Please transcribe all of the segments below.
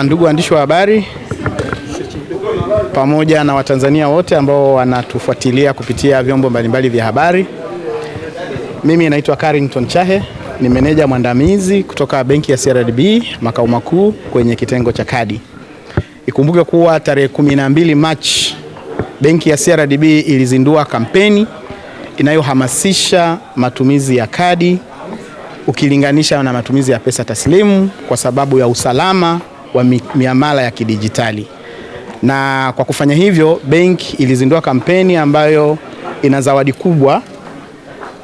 Ndugu waandishi wa habari pamoja na Watanzania wote ambao wanatufuatilia kupitia vyombo mbalimbali vya habari. Mimi naitwa Carrington Chahe, ni meneja mwandamizi kutoka benki ya CRDB makao makuu kwenye kitengo cha kadi. Ikumbuke kuwa tarehe 12 Machi benki ya CRDB ilizindua kampeni inayohamasisha matumizi ya kadi ukilinganisha na matumizi ya pesa taslimu kwa sababu ya usalama wa miamala ya kidijitali. Na kwa kufanya hivyo, benki ilizindua kampeni ambayo ina zawadi kubwa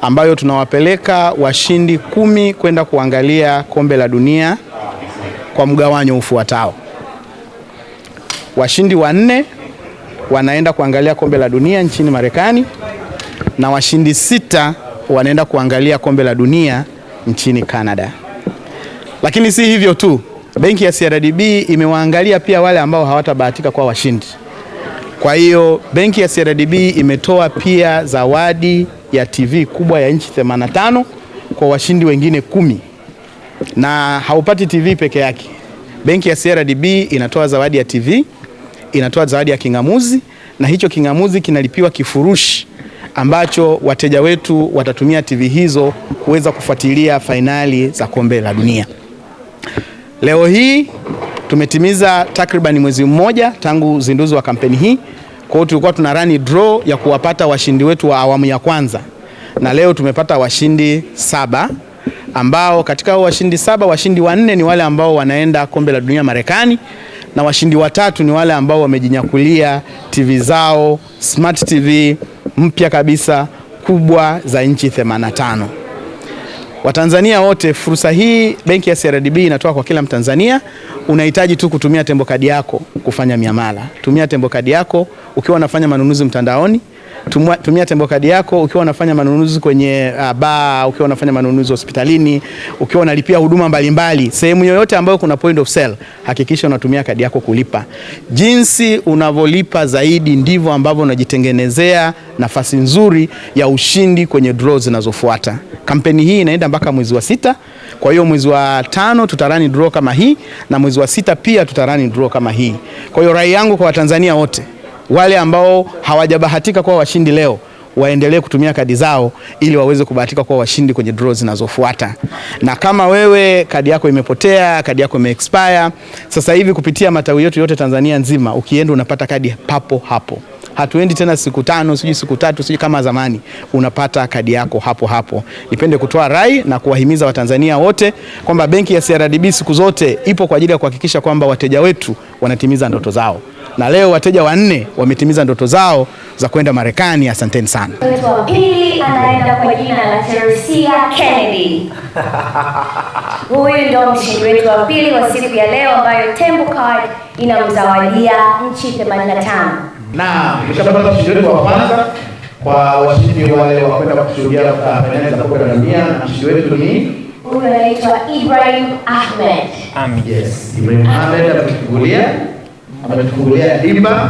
ambayo tunawapeleka washindi 10 kwenda kuangalia kombe la dunia kwa mgawanyo ufuatao. Washindi 4 wanaenda kuangalia kombe la dunia nchini Marekani na washindi 6 wanaenda kuangalia kombe la dunia nchini Canada. Lakini si hivyo tu, benki ya CRDB imewaangalia pia wale ambao hawatabahatika kwa washindi. Kwa hiyo benki ya CRDB imetoa pia zawadi ya TV kubwa ya inchi 85 kwa washindi wengine 10. Na haupati TV peke yake. Benki ya CRDB inatoa zawadi ya TV, inatoa zawadi ya kingamuzi, na hicho kingamuzi kinalipiwa kifurushi ambacho wateja wetu watatumia TV hizo kuweza kufuatilia fainali za kombe la dunia. Leo hii tumetimiza takriban mwezi mmoja tangu uzinduzi wa kampeni hii. Kwa hiyo tulikuwa tuna run draw ya kuwapata washindi wetu wa awamu ya kwanza. Na leo tumepata washindi 7 ambao katika washindi 7, washindi 4 ni wale ambao wanaenda kombe la dunia Marekani, na washindi 3 ni wale ambao wamejinyakulia TV zao Smart TV mpya kabisa kubwa za inchi 85. Watanzania wote, fursa hii benki ya CRDB inatoa kwa kila Mtanzania. Unahitaji tu kutumia tembo kadi yako kufanya miamala. Tumia tembo kadi yako ukiwa unafanya manunuzi mtandaoni. Tumia tembo kadi yako ukiwa unafanya manunuzi kwenye baa, ukiwa unafanya manunuzi hospitalini, ukiwa unalipia huduma mbalimbali. Sehemu yoyote ambayo kuna point of sale, hakikisha unatumia kadi yako kulipa. Jinsi unavyolipa zaidi ndivyo ambavyo unajitengenezea nafasi nzuri ya ushindi kwenye draw zinazofuata. Kampeni hii inaenda mpaka mwezi wa 6. Kwa hiyo mwezi wa 5 tutarani draw kama hii, na mwezi wa 6 pia tutarani draw kama hii. Kwa hiyo rai yangu kwa Watanzania wote, wale ambao hawajabahatika kuwa washindi leo, waendelee kutumia kadi zao ili waweze kubahatika kuwa washindi kwenye draw zinazofuata. Na kama wewe kadi yako imepotea, kadi yako imeexpire, sasa hivi kupitia matawi yetu yote Tanzania nzima, ukienda unapata kadi papo hapo. Hatuendi tena siku 5, sijui siku 3, sijui kama zamani. Unapata kadi yako hapo hapo. Nipende kutoa rai na kuwahimiza Watanzania wote kwamba benki ya CRDB siku zote ipo kwa ajili ya kuhakikisha kwamba wateja wetu wanatimiza ndoto zao. Na leo wateja 4 wametimiza ndoto zao za kwenda Marekani. Asanteni sana. Mtu wa pili anaenda kwa jina la Teresia Kennedy. Huyu ndio mshindi wetu wa pili wa siku ya leo, ambayo Tembo Card inamzawadia nchi 85. Na tumeshapata mshindi wetu wa kwanza kwa washindi wale wa kwenda kushuhudia fainali za kombe la dunia, na mshindi wetu ni huyu anaitwa Ibrahim Ahmed. Yes, Ibrahim Ahmed ametufungulia dimba.